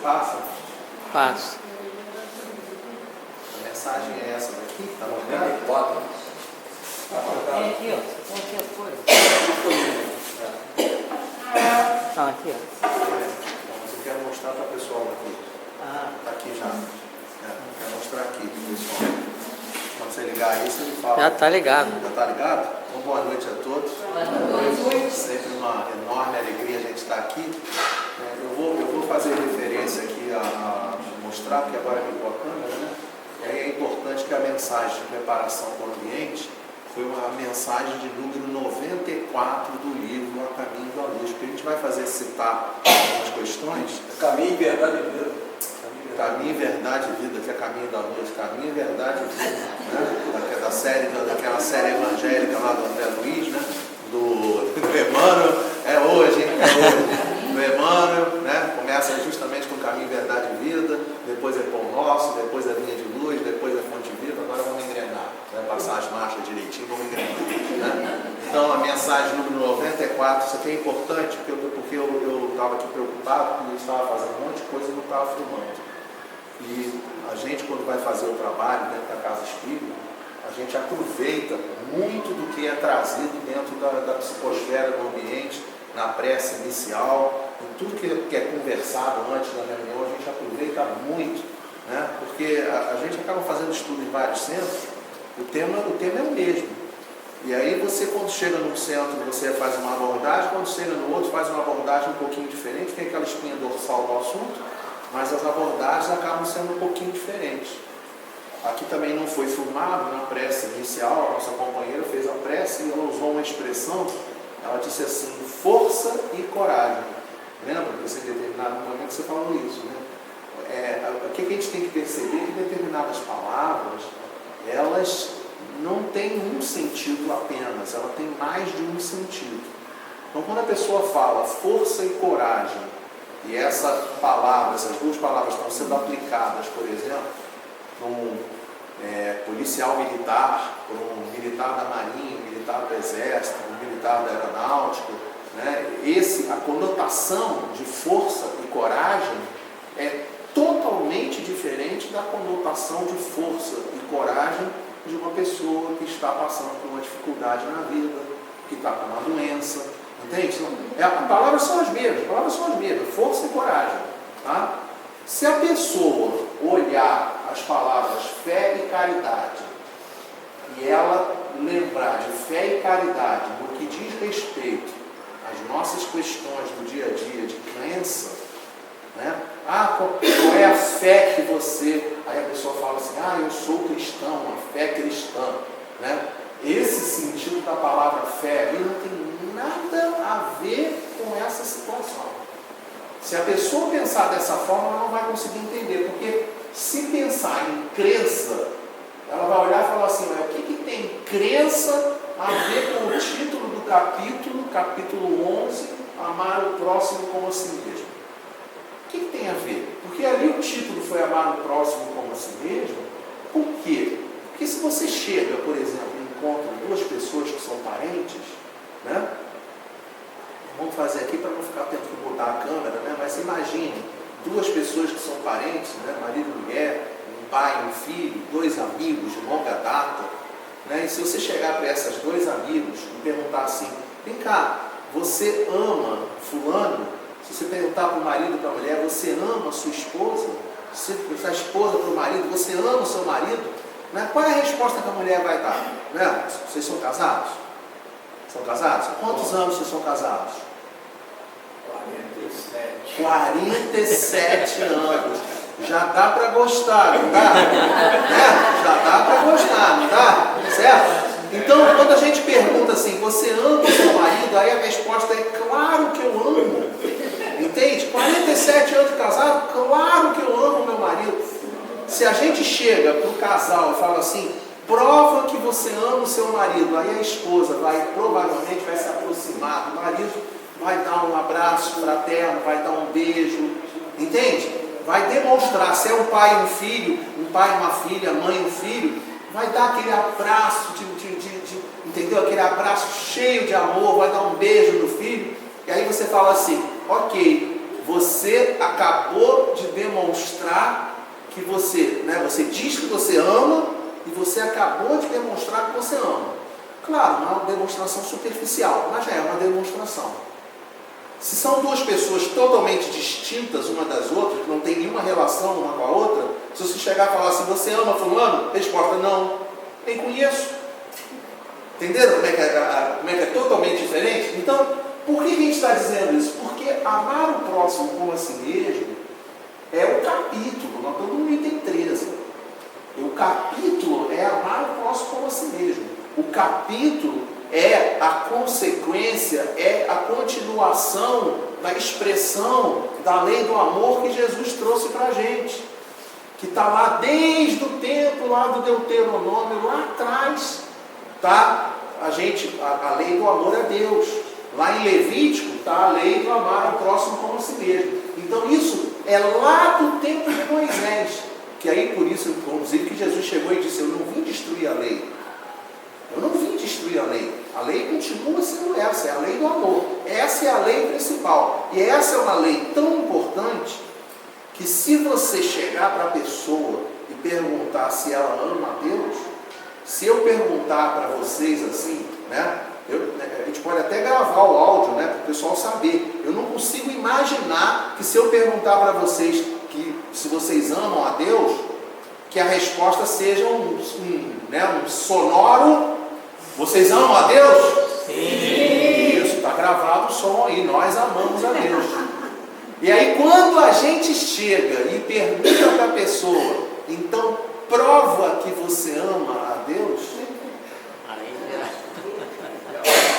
passa? Passa. A mensagem é essa daqui, que está marcada? Tem aqui, ó. Tem aqui as coisas. Ah, aqui, ó. Mas eu quero mostrar para o pessoal daqui. Está aqui já. Quero mostrar aqui para o pessoal. Quando você ligar aí, você me fala. Já está ligado. Já está ligado? Então, boa noite a todos. Sempre uma enorme alegria a gente estar aqui. Eu vou fazer referência aqui a mostrar, porque agora ligou a câmera, né? E aí é importante que a mensagem de preparação do ambiente foi uma mensagem de número 94 do livro A Caminho da Luz, porque a gente vai fazer citar algumas questões. Caminho, verdade e vida. Caminho, verdade e vida, que é Caminho da Luz, Caminho, verdade e vida, né? Daquela série evangélica lá do André Luiz, né? Do Emmanuel, é hoje, hein? Do Emmanuel, né? Começa justamente com Caminho, verdade e vida, depois é Pão Nosso, depois é Linha de Luz, depois é Fonte Viva, agora vamos engrenar, vai passar as marchas direitinho, vamos engrenar, né? Então a mensagem número 94, isso aqui é importante, porque eu estava aqui preocupado, porque eu estava fazendo um monte de coisa e não estava filmando. E a gente, quando vai fazer o trabalho dentro da Casa Espírita, a gente aproveita muito do que é trazido dentro da psicosfera do ambiente, na prece inicial, em tudo que é conversado antes da reunião, a gente aproveita muito, né? Porque a gente acaba fazendo estudo em vários centros, o tema é o mesmo. E aí você, quando chega num centro, você faz uma abordagem, quando chega no outro, faz uma abordagem um pouquinho diferente, tem aquela espinha dorsal do assunto, mas as abordagens acabam sendo um pouquinho diferentes. Aqui também não foi filmado, na prece inicial, a nossa companheira fez a prece e ela usou uma expressão, ela disse assim, força e coragem. Lembra que você, em determinado momento você falou isso, né? O que a gente tem que perceber é que determinadas palavras, elas não têm um sentido apenas, ela tem mais de um sentido. Então quando a pessoa fala força e coragem, e essas duas palavras estão sendo aplicadas, por exemplo, para um policial militar, para um militar da Marinha, um militar do Exército, um militar da Aeronáutica, né? A conotação de força e coragem é totalmente diferente da conotação de força e coragem de uma pessoa que está passando por uma dificuldade na vida, que está com uma doença. Entende? As palavras são as mesmas, força e coragem. Tá? Se a pessoa olhar as palavras fé e caridade, e ela lembrar de fé e caridade no que diz respeito às nossas questões do dia a dia de crença, né? Qual é a fé que você... Aí a pessoa fala assim, eu sou cristão, a fé cristã, né? Esse sentido da palavra fé ali não tem nada a ver com essa situação. Se a pessoa pensar dessa forma, ela não vai conseguir entender, porque se pensar em crença, ela vai olhar e falar assim, o que tem crença a ver com o título do capítulo 11, amar o próximo como a si mesmo? O que tem a ver? Porque ali o título foi amar o próximo como a si mesmo. Por quê? Porque se você chega, por exemplo, e encontra duas pessoas que são parentes, né? Vamos fazer aqui para não ficar tendo que mudar a câmera, né? Mas imagine duas pessoas que são parentes, né? Marido e mulher, um pai e um filho, dois amigos de longa data, né? E se você chegar para esses dois amigos e perguntar assim, vem cá, você ama fulano? Se você perguntar para o marido e para a mulher, você ama a sua esposa? Se a esposa para o marido, você ama o seu marido? Né? Qual é a resposta que a mulher vai dar? Né? Vocês são casados? São casados? Quantos anos vocês são casados? 47 anos. Já dá para gostar, não dá? Né? Já dá para gostar, não dá? Certo? Então, quando a gente pergunta assim, você ama o seu marido? Aí a resposta é, claro que eu amo. Entende? 47 anos de casado, claro que eu amo o meu marido. Se a gente chega para o casal e fala assim, prova que você ama o seu marido, aí a esposa provavelmente vai se aproximar do marido, vai dar um abraço fraterno, vai dar um beijo, entende? Vai demonstrar, se é um pai e um filho, um pai e uma filha, mãe e um filho, vai dar aquele abraço, entendeu? Aquele abraço cheio de amor, vai dar um beijo no filho, e aí você fala assim, ok, você acabou de demonstrar que você diz que você ama e você acabou de demonstrar que você ama. Claro, não é uma demonstração superficial, mas já é uma demonstração. Se são duas pessoas totalmente distintas uma das outras, que não tem nenhuma relação uma com a outra, se você chegar e falar assim, você ama fulano? Resposta, não, nem conheço. Entenderam como é que é totalmente diferente? Então, por que a gente está dizendo isso? Porque amar o próximo como a si mesmo é o capítulo, nós estamos no item 13. O capítulo é amar o próximo como a si mesmo. O capítulo é a consequência, é a continuação da expressão da lei do amor que Jesus trouxe para a gente. Que está lá desde o tempo lá do Deuteronômio, lá atrás. Tá? A lei do amor a Deus. Lá em Levítico está a lei do amar ao próximo como a si mesmo. Então isso é lá do tempo de Moisés. Que aí por isso, inclusive, que Jesus chegou e disse, eu não vim destruir a lei. Eu não vim destruir a lei. A lei continua sendo essa, é a lei do amor. Essa é a lei principal. E essa é uma lei tão importante que se você chegar para a pessoa e perguntar se ela ama a Deus, se eu perguntar para vocês assim, né? A gente pode até gravar o áudio, né? Para o pessoal saber. Eu não consigo imaginar que se eu perguntar para vocês que se vocês amam a Deus, que a resposta seja um sonoro. Vocês amam a Deus? Sim. Isso, está gravado o som aí, nós amamos a Deus. E aí quando a gente chega e pergunta para a pessoa, então prova que você ama a Deus,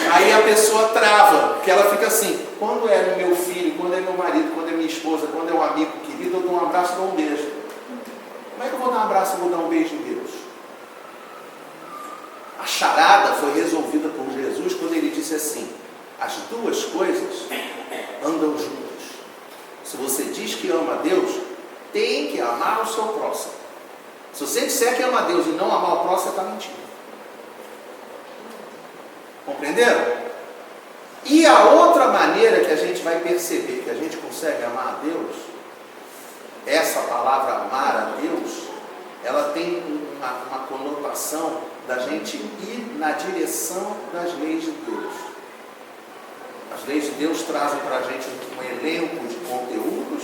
aí a pessoa trava, porque ela fica assim, quando é meu filho, quando é meu marido, quando é minha esposa, quando é um amigo querido, eu dou um abraço e dou um beijo. Como é que eu vou dar um abraço e vou dar um beijo em Deus? A charada foi resolvida por Jesus quando ele disse assim, as duas coisas andam juntas. Se você diz que ama a Deus, tem que amar o seu próximo. Se você disser que ama a Deus e não amar o próximo, você está mentindo. Compreenderam? E a outra maneira que a gente vai perceber que a gente consegue amar a Deus, essa palavra amar a Deus, ela tem uma conotação da gente ir na direção das leis de Deus. As leis de Deus trazem para a gente um elenco de conteúdos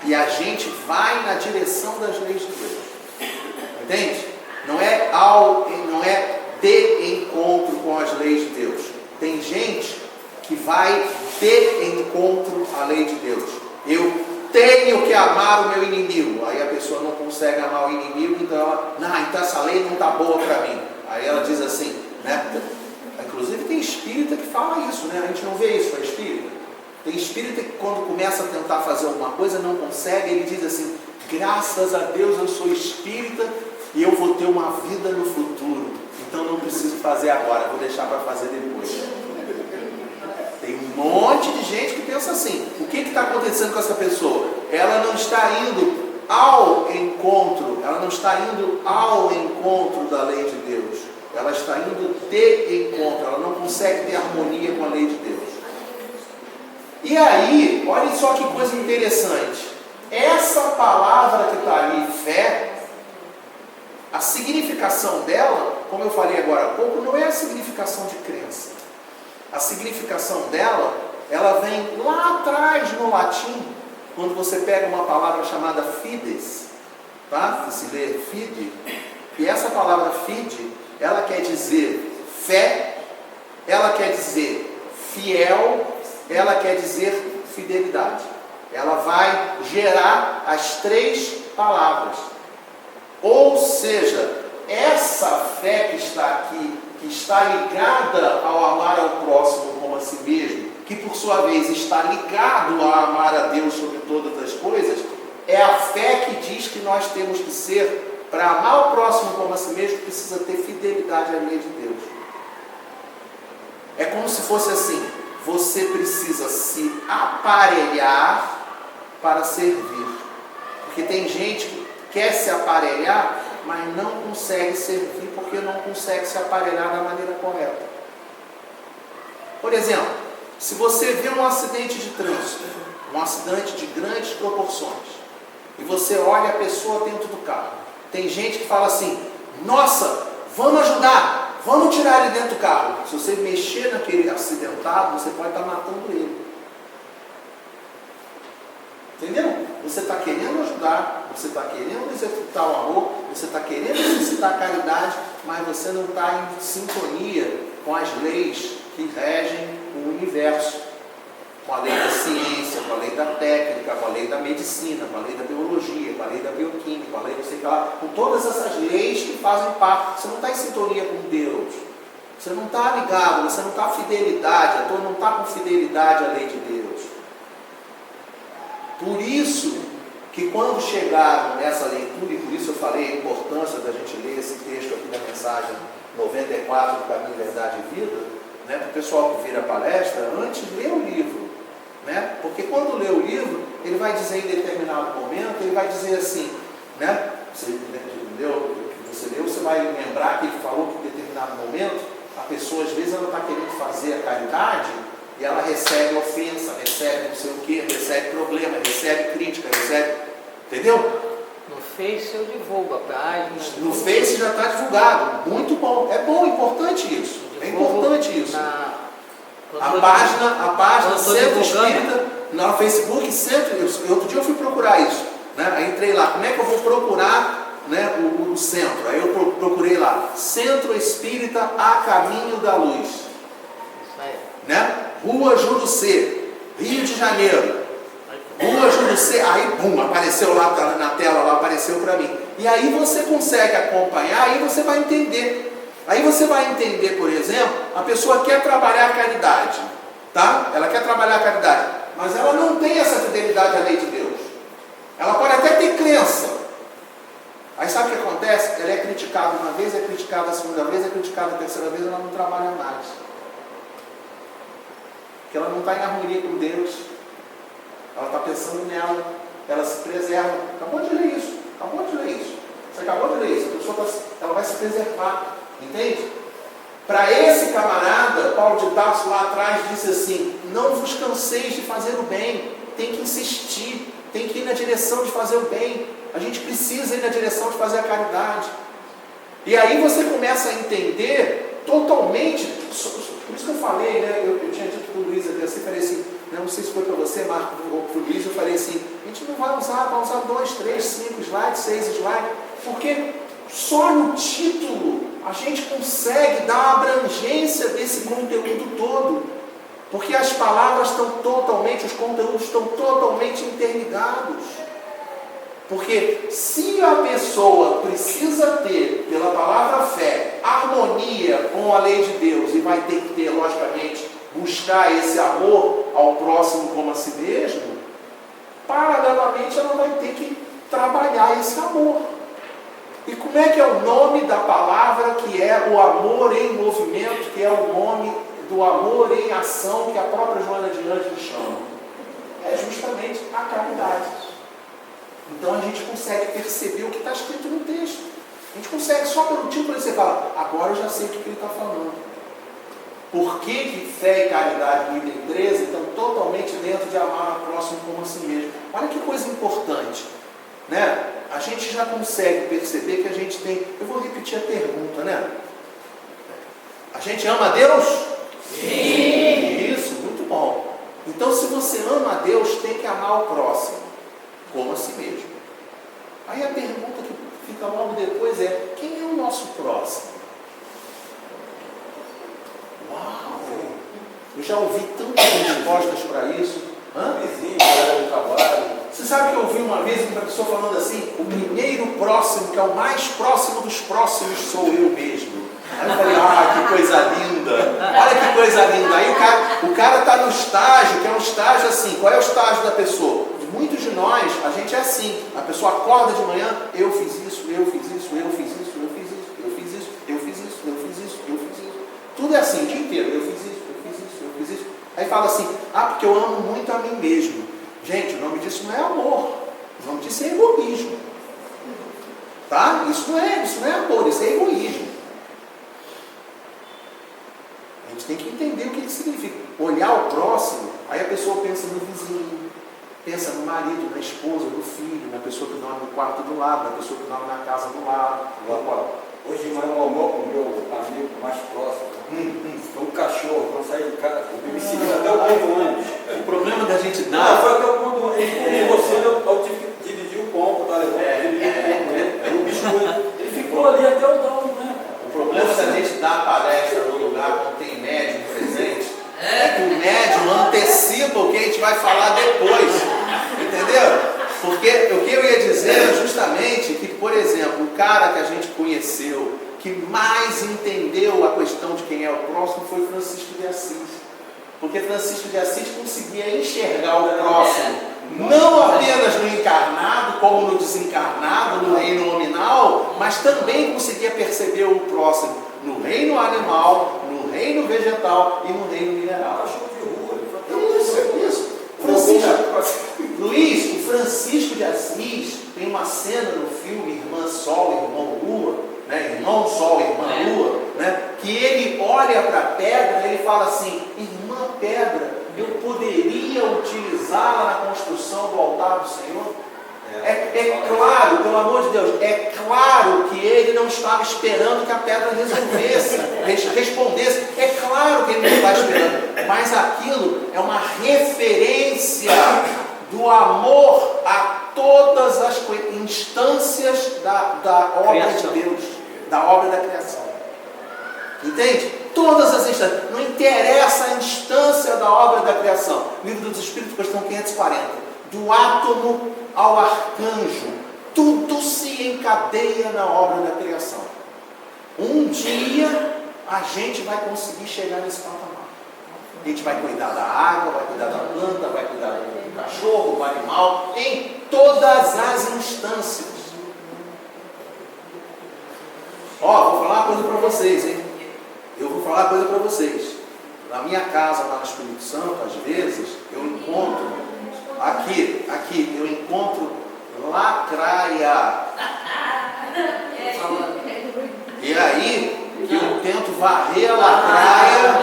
e a gente vai na direção das leis de Deus. Entende? Não é de encontro com as leis de Deus. Tem gente que vai de encontro à lei de Deus. Eu tenho que amar o meu inimigo. Aí a pessoa não consegue amar o inimigo, então ela, então essa lei não está boa para mim. Aí ela diz assim, né? Inclusive tem espírita que fala isso, né? A gente não vê isso para espírita. Tem espírita que quando começa a tentar fazer alguma coisa não consegue, ele diz assim, graças a Deus eu sou espírita e eu vou ter uma vida no futuro. Então não preciso fazer agora, vou deixar para fazer depois. Tem um monte de gente que pensa assim. O que está acontecendo com essa pessoa? Ela não está indo ao encontro da lei de Deus. Ela está indo de encontro, ela não consegue ter harmonia com a lei de Deus. E aí, olhem só que coisa interessante. Essa palavra que está ali, fé, a significação dela, como eu falei agora há pouco, não é a significação de crença. A significação dela, ela vem lá atrás no latim, quando você pega uma palavra chamada fides, tá? Que se lê fide, e essa palavra fide, ela quer dizer fé, ela quer dizer fiel, ela quer dizer fidelidade. Ela vai gerar as três palavras. Ou seja, essa fé que está aqui, que está ligada ao amar ao próximo como a si mesmo, que por sua vez está ligado a amar a Deus sobre todas as coisas, é a fé que diz que nós temos que ser, para amar o próximo como a si mesmo, precisa ter fidelidade à lei de Deus. É como se fosse assim, você precisa se aparelhar para servir. Porque tem gente que quer se aparelhar, mas não consegue servir porque não consegue se aparelhar da maneira correta. Por exemplo, Se você vê um acidente de trânsito, um acidente de grandes proporções, e você olha a pessoa dentro do carro, tem gente que fala assim, nossa, vamos ajudar, vamos tirar ele dentro do carro. Se você mexer naquele acidentado, você pode estar matando ele. Entendeu? Você está querendo ajudar, você está querendo executar o amor, você está querendo exercitar a caridade, mas você não está em sintonia com as leis que regem o universo, com a lei da ciência, com a lei da técnica, com a lei da medicina, com a lei da biologia, com a lei da bioquímica, com a lei do sei lá, com todas essas leis que fazem parte. Você não está em sintonia com Deus, você não está ligado, você não está fidelidade, não está com fidelidade à lei de Deus. Por isso que quando chegaram nessa leitura, e por isso eu falei a importância da gente ler esse texto aqui da mensagem 94 do Caminho, Verdade e Vida, né, para o pessoal que vira a palestra, antes lê o livro, né, porque quando lê o livro, ele vai dizer em determinado momento, ele vai dizer assim, né, você leu, você vai lembrar que ele falou que em determinado momento, a pessoa às vezes ela está querendo fazer a caridade, e ela recebe ofensa, recebe não sei o que, recebe problema, recebe crítica, recebe, entendeu? No Face eu divulgo a página. No Face já está divulgado, muito bom, é bom, importante isso, é importante isso. A página Centro Espírita, no Facebook, outro dia eu fui procurar isso, né? Aí entrei lá, como é que eu vou procurar, né, o centro? Aí eu procurei lá, Centro Espírita a Caminho da Luz. Isso aí. Né? Rua Jurucê, Rio de Janeiro. Rua Jurucê, aí bum, apareceu lá na tela, lá apareceu para mim. E aí você consegue acompanhar, aí você vai entender. Aí você vai entender, por exemplo, a pessoa quer trabalhar a caridade, tá? Ela quer trabalhar a caridade, mas ela não tem essa fidelidade à lei de Deus. Ela pode até ter crença. Aí sabe o que acontece? Ela é criticada uma vez, é criticada a segunda vez, é criticada a terceira vez, ela não trabalha mais. Porque ela não está em harmonia com Deus, ela está pensando nela, ela se preserva. Acabou de ler isso, Você acabou de ler isso, a pessoa ela vai se preservar, entende? Para esse camarada, Paulo de Tarso lá atrás disse assim, não vos canseis de fazer o bem, tem que insistir, tem que ir na direção de fazer o bem, a gente precisa ir na direção de fazer a caridade. E aí você começa a entender totalmente, por isso que eu falei, né, eu tinha dito para o Luiz aqui, assim, falei assim, não sei se foi para você, Marco, ou para o Luiz, eu falei assim, a gente não vai usar 2, 3, 5 slides, 6 slides, porque só no título a gente consegue dar a abrangência desse conteúdo todo, porque as palavras estão totalmente, os conteúdos estão totalmente interligados. Porque se a pessoa precisa ter, pela palavra fé, harmonia com a lei de Deus, e vai ter que ter, logicamente, buscar esse amor ao próximo como a si mesmo, paralelamente ela vai ter que trabalhar esse amor. E como é que é o nome da palavra que é o amor em movimento, que é o nome do amor em ação que a própria Joana de Ângeles chama? É justamente a caridade. Então a gente consegue perceber o que está escrito no texto. A gente consegue, só pelo título você fala, agora eu já sei o que ele está falando. Por que fé e caridade, item 13, estão totalmente dentro de amar o próximo como a si mesmo? Olha que coisa importante, né? A gente já consegue perceber que a gente tem... Eu vou repetir a pergunta, né? A gente ama a Deus? Sim! Isso, muito bom. Então se você ama a Deus, tem que amar o próximo como a si mesmo. Aí a pergunta que fica logo depois é, quem é o nosso próximo? Uau! Eu já ouvi tantas respostas para isso. Vizinho, colega do trabalho. Você sabe que eu ouvi uma vez uma pessoa falando assim, o primeiro próximo, que é o mais próximo dos próximos, sou eu mesmo. Aí eu falei, que coisa linda, olha que coisa linda. Aí o cara está no estágio, que é um estágio assim, qual é o estágio da pessoa? Muitos de nós, a gente é assim, a pessoa acorda de manhã, eu fiz isso, eu fiz isso, eu fiz isso, eu fiz isso, eu fiz isso, eu fiz isso, eu fiz isso, eu fiz isso. Tudo é assim, o dia inteiro, eu fiz isso, eu fiz isso, eu fiz isso. Aí fala assim, porque eu amo muito a mim mesmo. Gente, o nome disso não é amor, o nome disso é egoísmo. Tá? Isso não é amor, isso é egoísmo. A gente tem que entender o que significa? Olhar o próximo, aí a pessoa pensa no vizinho, pensa no marido, na esposa, no filho, na pessoa que dorme no quarto do lado, na pessoa que dorme na casa do lado. Hoje de manhã, o meu amigo mais próximo, foi um cachorro, quando saí de casa, me seguiu até o ponto do ônibus. O problema da gente Não, dar... foi até o ponto do ônibus. Ele ficou você, eu tive que dividir o pombo, tá levando? Era um biscoito. Ele ficou ali até o dono, né? O problema da gente dar palestra no lugar onde tem médium presente é que o médium antecipa o que a gente vai falar depois. Entendeu? Porque o que eu ia dizer é justamente que, por exemplo, o cara que a gente conheceu, que mais entendeu a questão de quem é o próximo, foi Francisco de Assis. Porque Francisco de Assis conseguia enxergar o próximo, não apenas no encarnado, como no desencarnado, no reino nominal, mas também conseguia perceber o próximo no reino animal, no reino vegetal e no reino mineral. Isso. Luiz, o Francisco de Assis tem uma cena no filme Irmã Sol, Irmão Lua, né? Irmão Sol, Irmã Lua, né? Que ele olha para a pedra e ele fala assim: irmã pedra, eu poderia utilizá-la na construção do altar do Senhor? É claro, pelo amor de Deus, é claro que ele não estava esperando que a pedra resolvesse, respondesse. É claro que ele não está esperando, mas aquilo é uma referência do amor a todas as instâncias da obra de Deus, da obra da criação. Entende? Todas as instâncias. Não interessa a instância da obra da criação. Livro dos Espíritos, questão 540. Do átomo ao arcanjo, tudo se encadeia na obra da criação. Um dia a gente vai conseguir chegar nesse patamar. A gente vai cuidar da água, vai cuidar da planta, vai cuidar do cachorro, do animal, em todas as instâncias. Ó, vou falar uma coisa para vocês, hein? Eu vou falar uma coisa para vocês. Na minha casa, lá no Espírito Santo, às vezes, eu encontro Aqui, eu encontro lacraia. E aí, que eu tento varrer a lacraia.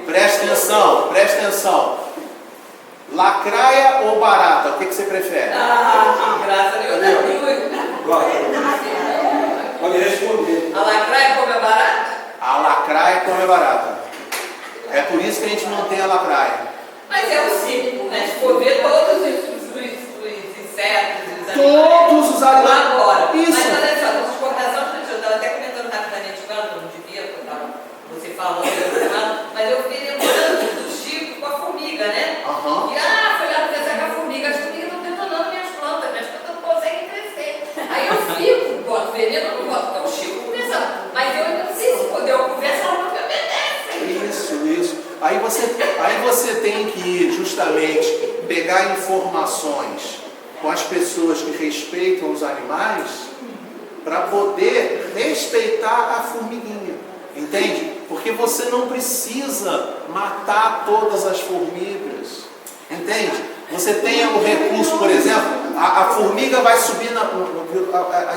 Presta atenção. Lacraia ou barata? O que você prefere? Graças a Deus. Pode responder. A lacraia come a barata? A lacraia come barata. É por isso que a gente mantém a lacraia. Mas é o ciclo, né? Se for ver todos os insetos, os todos os animais. Agora. Isso. Mas olha só, a exportação, eu estava até comentando rapidamente com ela, não devia, você falando, mas eu fiquei lembrando do Chico com a formiga, né? Uhum. E foi lá conversar com a formiga, as formigas estão detonando minhas plantas não conseguem crescer. Aí eu fico, boto veneno, não boto, porque o Chico conversando. Mas eu não sei se quando eu converso, ela não me obedece. Isso. Aí você tem que justamente pegar informações com as pessoas que respeitam os animais para poder respeitar a formiguinha, entende? Porque você não precisa matar todas as formigas, entende? Você tem o recurso, por exemplo, a formiga vai subir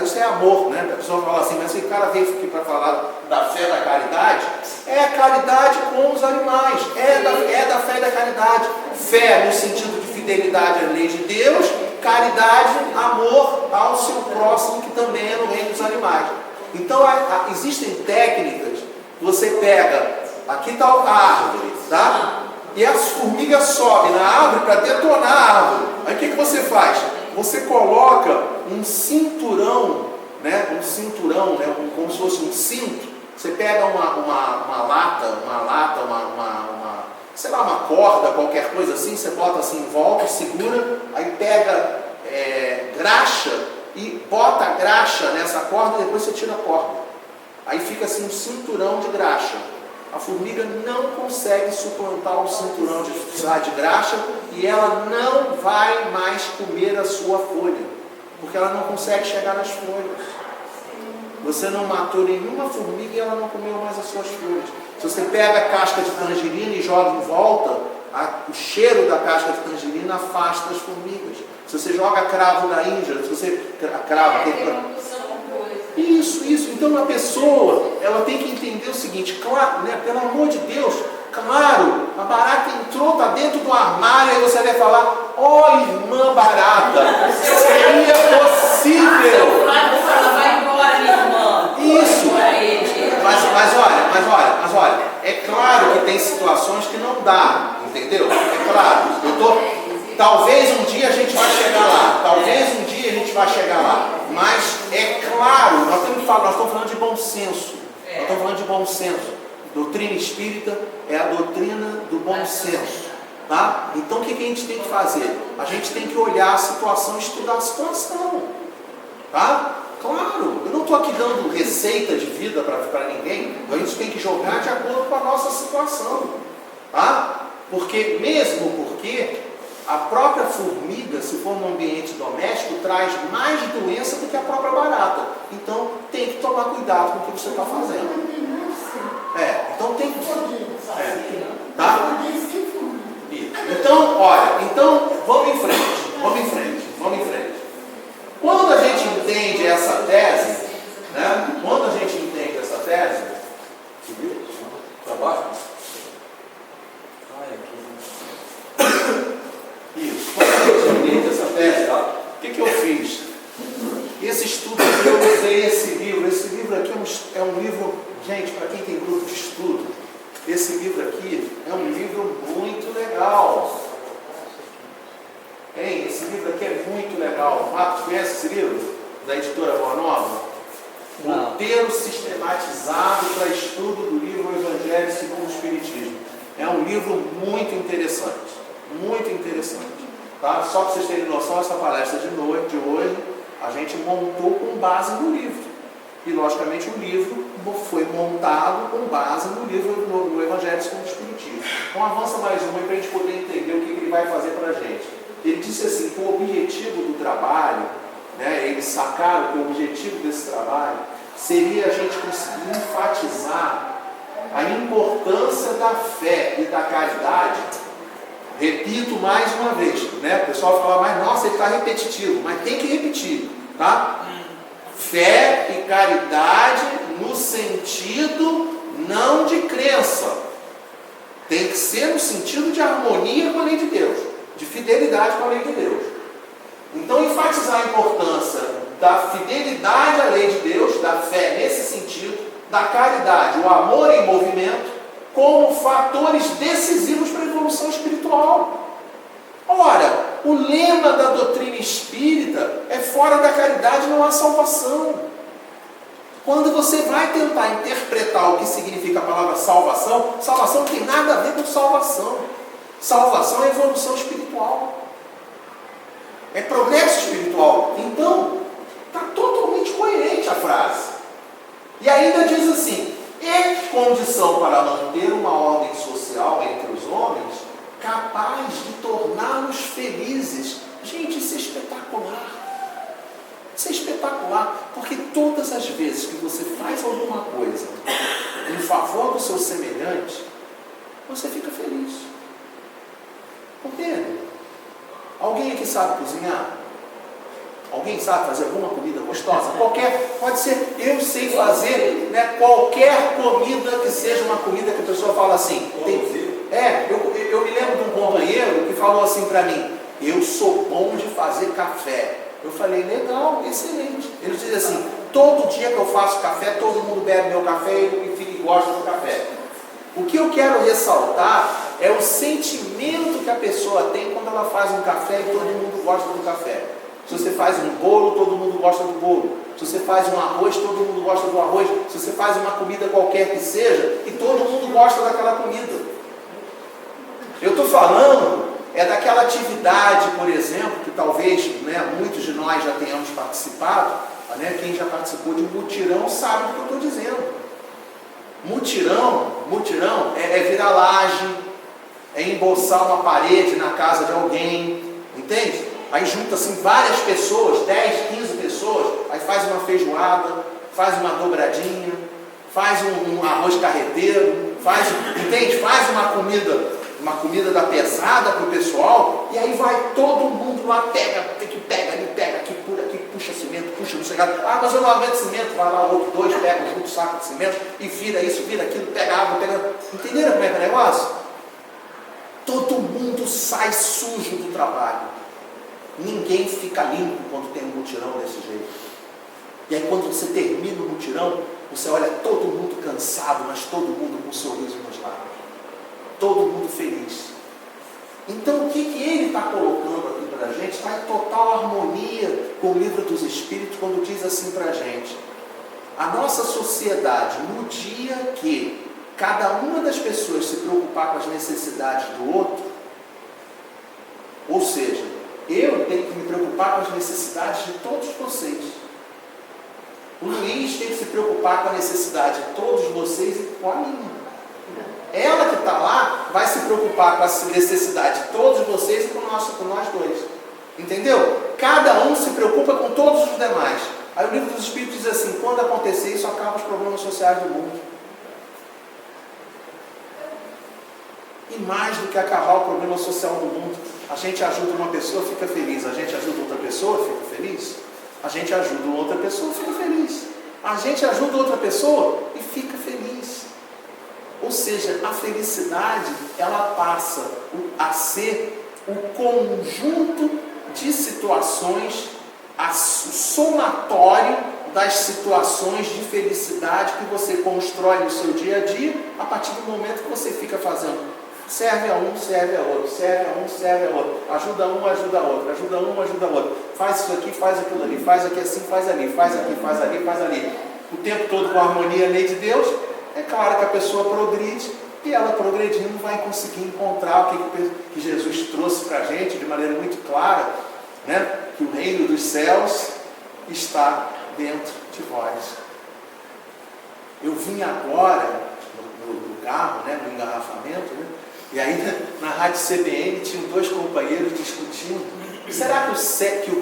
isso é amor, né? A pessoa fala assim, mas esse cara veio aqui para falar da fé da caridade. É a caridade com os animais, é da fé e da caridade. Fé no sentido de fidelidade à lei de Deus, caridade, amor ao seu próximo, que também é no reino dos animais. Então existem técnicas, você pega, aqui está a árvore, tá? E a formiga sobe na árvore para detonar a árvore. Aí o que você faz? Você coloca um cinturão, né? Como se fosse um cinto. Você pega uma lata, sei lá, uma corda, qualquer coisa assim, você bota assim em volta, segura, aí pega graxa e bota a graxa nessa corda e depois você tira a corda. Aí fica assim um cinturão de graxa. A formiga não consegue suplantar o cinturão de graxa e ela não vai mais comer a sua folha, porque ela não consegue chegar nas folhas. Você não matou nenhuma formiga e ela não comeu mais as suas folhas. Se você pega a casca de tangerina e joga em volta, o cheiro da casca de tangerina afasta as formigas. Se você joga cravo da Índia, se você cravo... Isso. Então a pessoa, ela tem que entender o seguinte, claro, né, pelo amor de Deus, Claro, a barata entrou, está dentro do armário, aí você vai falar, irmã barata, seria possível. Vai embora, minha irmã. Isso. Mas olha, é claro que tem situações que não dá, entendeu? É claro, talvez um dia a gente vai chegar lá, mas é claro, nós estamos falando de bom senso, doutrina espírita é a doutrina do bom senso, tá? Então o que a gente tem que fazer? A gente tem que olhar a situação, estudar a situação, tá? Claro, eu não estou aqui dando receita de vida para ninguém, a gente tem que jogar de acordo com a nossa situação, tá? Porque a própria formiga, se for num ambiente doméstico, traz mais doença do que a própria barata. Então tem que tomar cuidado com o que você está fazendo. Então tem que... tá? Então vamos em frente. Quando a gente entende essa tese, né? Subiu? Para baixo? Isso. Quando a gente entende essa tese, o que eu fiz? Esse estudo que eu usei esse livro aqui é um livro, gente, para quem tem grupo de estudo, esse livro aqui é um livro muito legal. Esse livro aqui é muito legal. Marcos, conhece esse livro? Da editora Boa Nova? Roteiro sistematizado para estudo do livro Evangelho segundo o Espiritismo. É um livro muito interessante. Tá? Só para vocês terem noção, essa palestra de hoje, a gente montou com base no livro. E, logicamente, o livro foi montado com base no livro do Evangelho segundo o Espiritismo. Então, avança mais uma para a gente poder entender o que ele vai fazer para a gente. Ele disse assim, que o objetivo do trabalho, né, eles sacaram que o objetivo desse trabalho seria a gente conseguir enfatizar a importância da fé e da caridade. Repito mais uma vez, né? O pessoal fala, mas nossa, ele está repetitivo, mas tem que repetir, tá? Fé e caridade no sentido não de crença, tem que ser no sentido de harmonia com a lei de Deus, de fidelidade com a lei de Deus. Então, enfatizar a importância da fidelidade à lei de Deus, da fé nesse sentido, da caridade, o amor em movimento, como fatores decisivos para a evolução espiritual. Ora, o lema da doutrina espírita é fora da caridade não há salvação. Quando você vai tentar interpretar o que significa a palavra salvação, salvação não tem nada a ver com salvação. Salvação é evolução espiritual. É progresso espiritual. Então, está totalmente coerente a frase. E ainda diz assim, é condição para manter uma ordem social entre os homens capaz de torná-los felizes. Gente, isso é espetacular. Isso é espetacular, porque todas as vezes que você faz alguma coisa em favor do seu semelhante, você fica feliz. Entende? Alguém aqui sabe cozinhar? Alguém sabe fazer alguma comida gostosa? Pode ser, eu sei fazer, né, qualquer comida que seja uma comida que a pessoa fala assim. Eu me lembro de um companheiro que falou assim para mim, eu sou bom de fazer café. Eu falei, legal, excelente. Ele diz assim, todo dia que eu faço café, todo mundo bebe meu café e gosta do café. O que eu quero ressaltar é o sentimento que a pessoa tem quando ela faz um café e todo mundo gosta do café. Se você faz um bolo, todo mundo gosta do bolo. Se você faz um arroz, todo mundo gosta do arroz. Se você faz uma comida qualquer que seja, e todo mundo gosta daquela comida. Eu estou falando daquela atividade, por exemplo, que talvez, né, muitos de nós já tenhamos participado, né, quem já participou de um mutirão sabe do que eu estou dizendo. Mutirão é virar laje, é embolsar uma parede na casa de alguém, entende? Aí junta assim várias pessoas, 10, 15 pessoas, aí faz uma feijoada, faz uma dobradinha, faz um arroz carreteiro, entende? Faz uma comida da pesada para o pessoal, e aí vai todo mundo lá, pega, aqui puxa cimento, puxa não sei chegado, mas eu não aguento cimento, vai lá outro, dois, pega um saco de cimento e vira isso, vira aquilo, pega água, pega... Entenderam como é que é o negócio? Todo mundo sai sujo do trabalho. Ninguém fica limpo quando tem um mutirão desse jeito. E aí quando você termina o mutirão, você olha todo mundo cansado, mas todo mundo com um sorriso nos lábios. Todo mundo feliz. Então o que ele está colocando aqui para a gente está em total harmonia com o livro dos Espíritos, quando diz assim para a gente: a nossa sociedade, no dia que cada uma das pessoas se preocupar com as necessidades do outro, ou seja, eu tenho que me preocupar com as necessidades de todos vocês. O Luiz tem que se preocupar com a necessidade de todos vocês e com a minha. Ela que está lá vai se preocupar com a necessidade de todos vocês e com nós dois. Entendeu? Cada um se preocupa com todos os demais. Aí o livro dos Espíritos diz assim: quando acontecer isso, acaba os problemas sociais do mundo. E mais do que acabar o problema social do mundo, a gente ajuda uma pessoa, fica feliz. A gente ajuda outra pessoa, fica feliz. A gente ajuda outra pessoa, fica feliz. A gente ajuda outra pessoa e fica feliz. Ou seja, a felicidade, ela passa a ser o conjunto de situações, o somatório das situações de felicidade que você constrói no seu dia a dia, a partir do momento que você fica fazendo. Serve a um, serve a outro, serve a um, serve a outro, ajuda um, ajuda a outro, ajuda um, ajuda a outro, faz isso aqui, faz aquilo ali, faz aqui assim, faz ali, faz aqui, faz ali, faz ali, o tempo todo com a harmonia, a lei de Deus. É claro que a pessoa progride, e ela progredindo vai conseguir encontrar o que Jesus trouxe para a gente de maneira muito clara, né? Que o reino dos céus está dentro de vós. Eu vim agora no carro, né, no engarrafamento, né? E aí na rádio CBN tinham dois companheiros discutindo: será que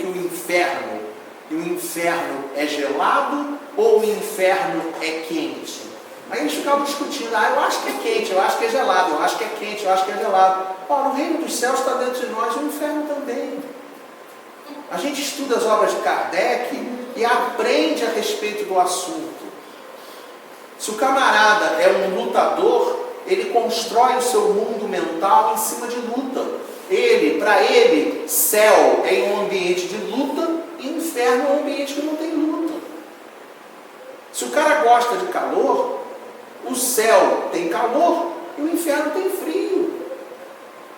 o inferno é gelado ou o inferno é quente? Aí eles ficavam discutindo: eu acho que é quente, eu acho que é gelado, eu acho que é quente, eu acho que é gelado. Ora, o reino dos céus está dentro de nós, e o inferno também. A gente estuda as obras de Kardec e aprende a respeito do assunto. Se o camarada é um lutador, ele constrói o seu mundo mental em cima de luta. Para ele, céu é um ambiente de luta e inferno é um ambiente que não tem luta. Se o cara gosta de calor, o céu tem calor e o inferno tem frio.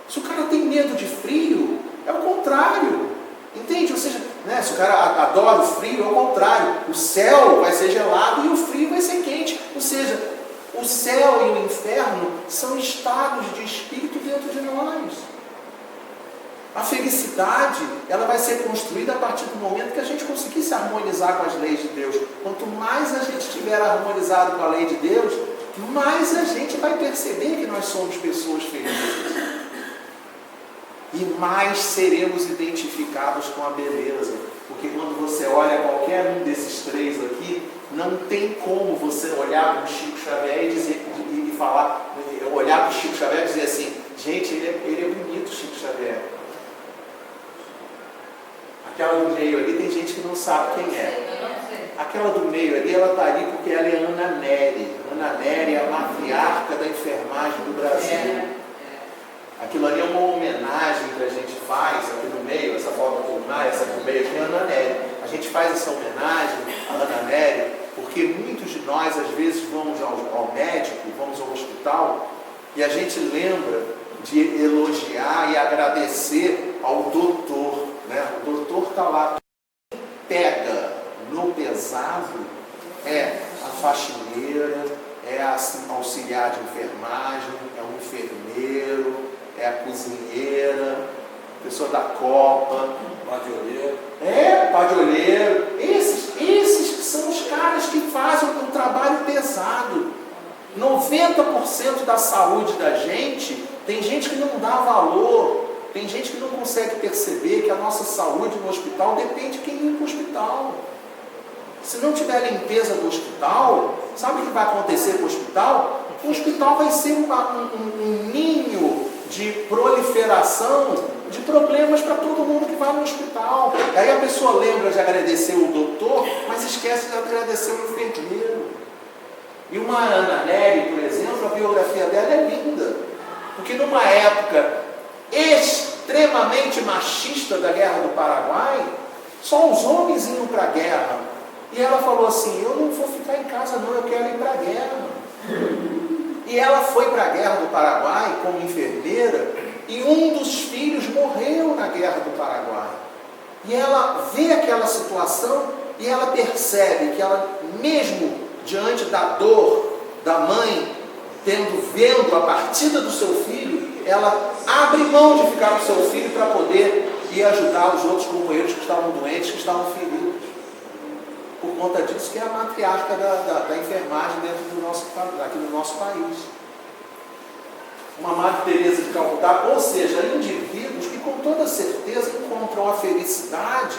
Se o cara tem medo de frio, é o contrário. Entende? Ou seja, né, se o cara adora o frio, é o contrário. O céu vai ser gelado e o frio vai ser quente. Ou seja, o céu e o inferno são estados de espírito dentro de nós. A felicidade, ela vai ser construída a partir do momento que a gente conseguir se harmonizar com as leis de Deus. Quanto mais a gente estiver harmonizado com a lei de Deus, mais a gente vai perceber que nós somos pessoas felizes. E mais seremos identificados com a beleza. Porque quando você olha qualquer um desses três aqui, não tem como você olhar para o Chico Xavier e dizer, olhar para o Chico Xavier e dizer assim: gente, ele é bonito, Chico Xavier. Aquela do meio ali, tem gente que não sabe quem é. Aquela do meio ali, ela está ali porque ela é Ana Nery. Ana Nery é a matriarca da enfermagem do Brasil. Aquilo ali é uma homenagem que a gente faz aqui no meio, essa foto essa do meio aqui é a Ana Nery. A gente faz essa homenagem à Ana Nery porque muitos de nós, às vezes, vamos ao médico, vamos ao hospital, e a gente lembra de elogiar e agradecer ao doutor, né? O doutor está lá. Quem pega no pesado é a faxineira, é a auxiliar de enfermagem, é o enfermeiro, é a cozinheira, a pessoa da copa, Padioleiro. Padioleiro. Esses são os caras que fazem um trabalho pesado. 90% da saúde da gente, tem gente que não dá valor, tem gente que não consegue perceber que a nossa saúde no hospital depende de quem ir para o hospital. Se não tiver limpeza do hospital, sabe o que vai acontecer com o hospital? O hospital vai ser um ninho de proliferação de problemas para todo mundo que vai no hospital. Aí a pessoa lembra de agradecer o doutor, mas esquece de agradecer o enfermeiro. E uma Ana Nery, por exemplo, a biografia dela é linda, porque numa época extremamente machista da Guerra do Paraguai, só os homens iam para a guerra. E ela falou assim: eu não vou ficar em casa não, eu quero ir para a guerra. E ela foi para a Guerra do Paraguai como enfermeira, e um dos filhos morreu na Guerra do Paraguai. E ela vê aquela situação e ela percebe que ela, mesmo diante da dor da mãe, vendo a partida do seu filho, ela abre mão de ficar com o seu filho para poder ir ajudar os outros companheiros que estavam doentes, que estavam feridos. Por conta disso que é a matriarca da enfermagem aqui no nosso país. Uma Madre Teresa de Calcutá, ou seja, indivíduos que com toda certeza encontram a felicidade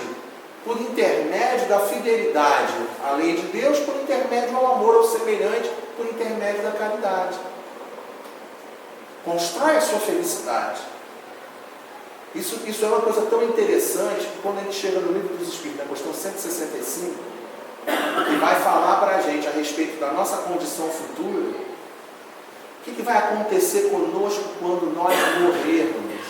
por intermédio da fidelidade à lei de Deus, por intermédio ao amor ao semelhante, por intermédio da caridade. Constrói a sua felicidade. Isso é uma coisa tão interessante que quando a gente chega no Livro dos Espíritos, na questão 165, que vai falar para a gente a respeito da nossa condição futura, o que vai acontecer conosco quando nós morrermos?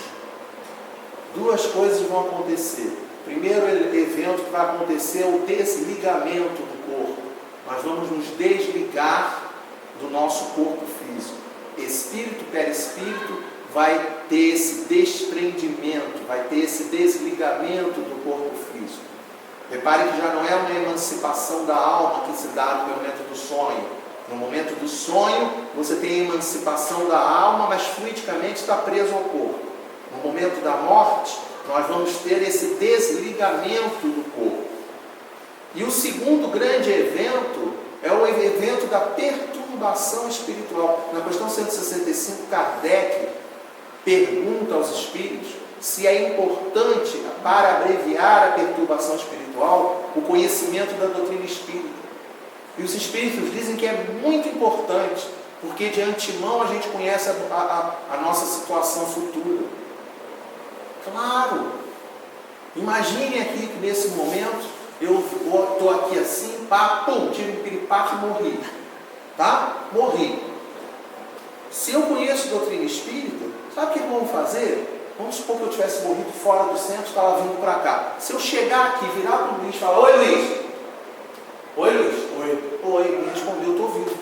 Duas coisas vão acontecer. Primeiro evento que vai acontecer é o desligamento do corpo. Nós vamos nos desligar do nosso corpo físico. Espírito, perispírito, vai ter esse desprendimento, vai ter esse desligamento do corpo físico. Repare que já não é uma emancipação da alma que se dá no momento do sonho. No momento do sonho, você tem a emancipação da alma, mas fluidicamente está preso ao corpo. No momento da morte, nós vamos ter esse desligamento do corpo. E o segundo grande evento é o evento da perturbação espiritual. Na questão 165, Kardec pergunta aos espíritos se é importante, para abreviar a perturbação espiritual, o conhecimento da doutrina espírita. E os espíritos dizem que é muito importante, porque de antemão a gente conhece a nossa situação futura. Claro! Imagine aqui que nesse momento eu estou aqui assim, tive um piripaque e morri. Tá? Morri. Se eu conheço doutrina espírita, sabe o que vamos fazer? Vamos supor que eu tivesse morrido fora do centro, estava vindo para cá. Se eu chegar aqui, virar para o Luiz e falar: oi Luiz! Oi Luiz! Oi, me respondeu: estou vivo.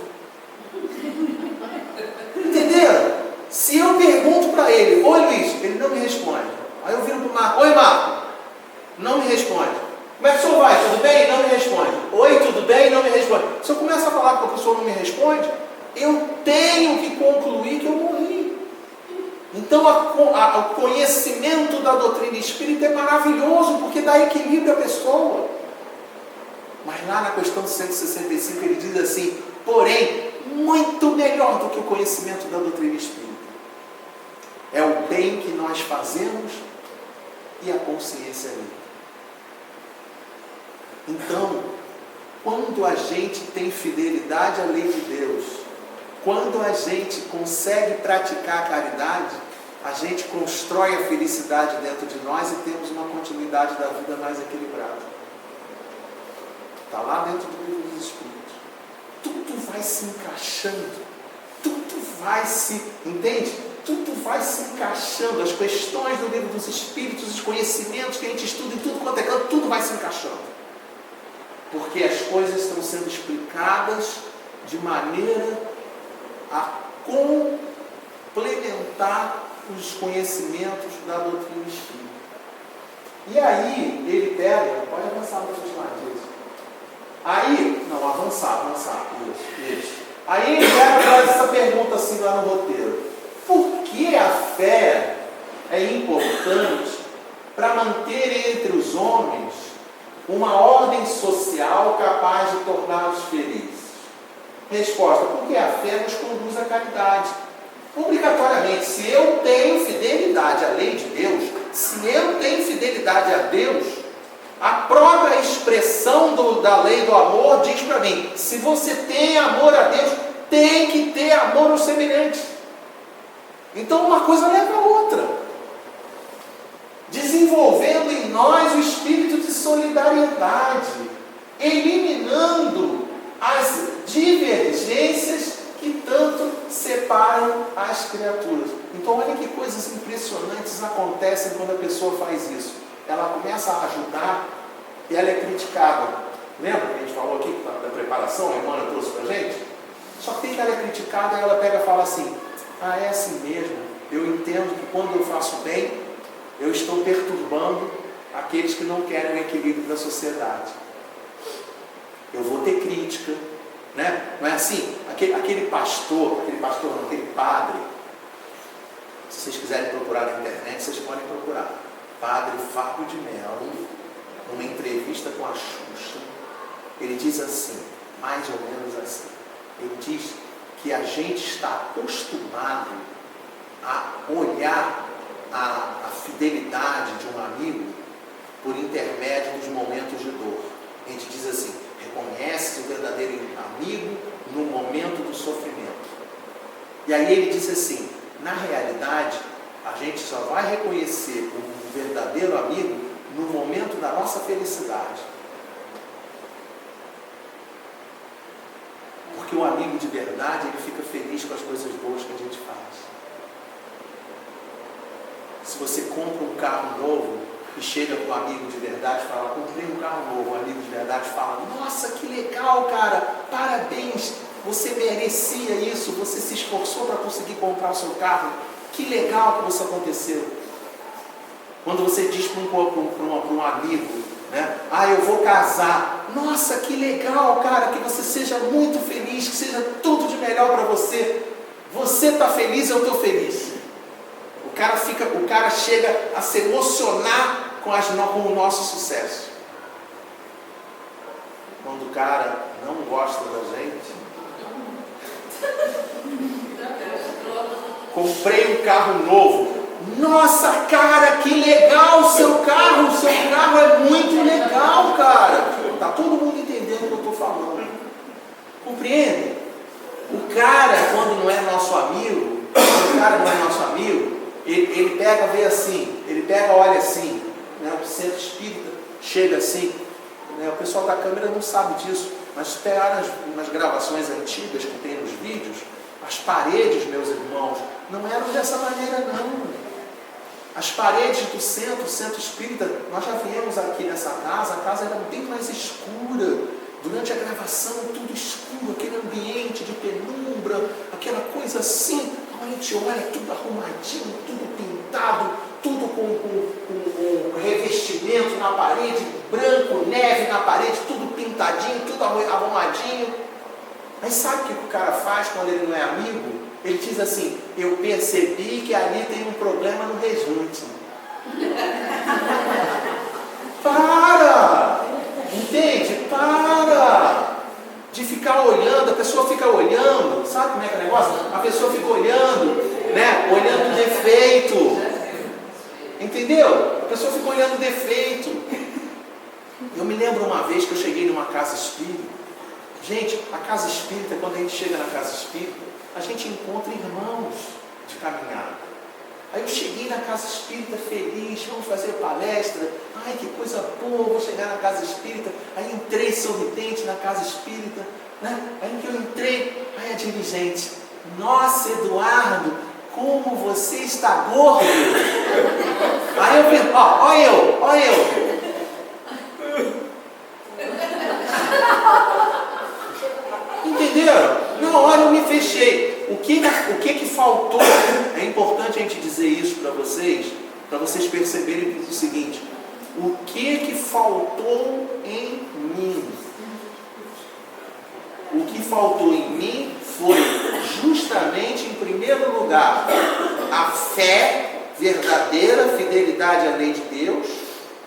Entenderam? Se eu pergunto para ele: oi Luiz, ele não me responde. Aí eu viro para o Marco: oi Marco, não me responde. Como é que o senhor vai? Tudo bem? Não me responde. Oi, tudo bem? Não me responde. Se eu começo a falar que a pessoa não me responde, eu tenho que concluir que eu morri. Então o conhecimento da doutrina espírita é maravilhoso, porque dá equilíbrio à pessoa. Mas lá na questão 165 ele diz assim: porém, muito melhor do que o conhecimento da doutrina espírita é o bem que nós fazemos e a consciência limpa. Então, quando a gente tem fidelidade à lei de Deus, quando a gente consegue praticar a caridade, a gente constrói a felicidade dentro de nós e temos uma continuidade da vida mais equilibrada. Está lá dentro do Livro dos Espíritos. Tudo vai se encaixando, tudo vai se, entende? Tudo vai se encaixando, as questões do Livro dos Espíritos, os conhecimentos que a gente estuda em tudo quanto é canto, tudo vai se encaixando. Porque as coisas estão sendo explicadas de maneira a complementar os conhecimentos da doutrina espírita. E aí, ele pega, pode avançar para os slides. Aí, não, avançar, isso. Aí ele faz essa pergunta assim lá no roteiro: por que a fé é importante para manter entre os homens uma ordem social capaz de torná-los felizes? Resposta: porque a fé nos conduz à caridade. Obrigatoriamente, se eu tenho fidelidade à lei de Deus, se eu tenho fidelidade a Deus, a própria expressão da lei do amor diz para mim: se você tem amor a Deus, tem que ter amor ao semelhante. Então uma coisa leva a outra. desenvolvendo em nós o espírito de solidariedade, eliminando as divergências que tanto separam as criaturas. Então olha que coisas impressionantes acontecem quando a pessoa faz isso. Ela começa a ajudar e ela é criticada. Lembra que a gente falou aqui da preparação, a irmã trouxe para a gente? Só que tem que ela é criticada e ela pega e fala assim: ah, é assim mesmo, eu entendo que quando eu faço bem, eu estou perturbando aqueles que não querem o equilíbrio da sociedade. Eu vou ter crítica, né? Não é assim? Aquele padre, se vocês quiserem procurar na internet, vocês podem procurar. Padre Fábio de Mello, numa entrevista com a Xuxa, ele diz assim, mais ou menos assim, ele diz que a gente está acostumado a olhar a fidelidade de um amigo por intermédio dos momentos de dor. A gente diz assim, reconhece o verdadeiro amigo no momento do sofrimento. E aí ele diz assim, na realidade, a gente só vai reconhecer o verdadeiro amigo no momento da nossa felicidade. Porque o amigo de verdade, ele fica feliz com as coisas boas que a gente faz. Se você compra um carro novo e chega com um amigo de verdade e fala, comprei um carro novo, o amigo de verdade fala, nossa, que legal, cara, parabéns, você merecia isso, você se esforçou para conseguir comprar o seu carro, que legal que isso aconteceu. Quando você diz para um amigo, né, ah, eu vou casar, nossa, que legal, cara, que você seja muito feliz, que seja tudo de melhor para você. Você está feliz, eu estou feliz. O cara chega a se emocionar com o nosso sucesso. Quando o cara não gosta da gente, comprei um carro novo. Nossa, cara, que legal o seu carro é muito legal, cara. Tá todo mundo entendendo o que eu estou falando. Compreende? O cara, quando não é nosso amigo, ele pega, vê assim, ele pega, olha assim, né, o centro espírita chega assim, né, o pessoal da câmera não sabe disso, mas pegar nas gravações antigas que tem nos vídeos, as paredes, meus irmãos, não eram dessa maneira não. As paredes do centro espírita, nós já viemos aqui nessa casa, a casa era bem mais escura. Durante a gravação, tudo escuro, aquele ambiente de penumbra, aquela coisa assim, a gente olha tudo arrumadinho, tudo pintado, tudo com revestimento na parede, branco, neve na parede, tudo pintadinho, tudo arrumadinho. Mas sabe o que o cara faz quando ele não é amigo? Ele diz assim, eu percebi que ali tem um problema no rejunte. Para! Entende? Para! De ficar olhando, a pessoa fica olhando, sabe como é que é o negócio? A pessoa fica olhando, né? Olhando o defeito. Entendeu? A pessoa fica olhando o defeito. Eu me lembro uma vez que eu cheguei numa casa espírita. Gente, a casa espírita, quando a gente chega na casa espírita, a gente encontra irmãos de caminhada. Aí eu cheguei na casa espírita feliz, vamos fazer palestra, ai que coisa boa, vou chegar na casa espírita. Aí entrei sorridente na casa espírita, né? Aí que eu entrei, aí a dirigente, nossa Eduardo, como você está gordo. Aí eu vi, olha eu. Entenderam? Na hora eu me fechei. O que faltou? É importante a gente dizer isso para vocês perceberem o seguinte: o que faltou em mim? O que faltou em mim foi justamente, em primeiro lugar, a fé verdadeira, fidelidade à lei de Deus,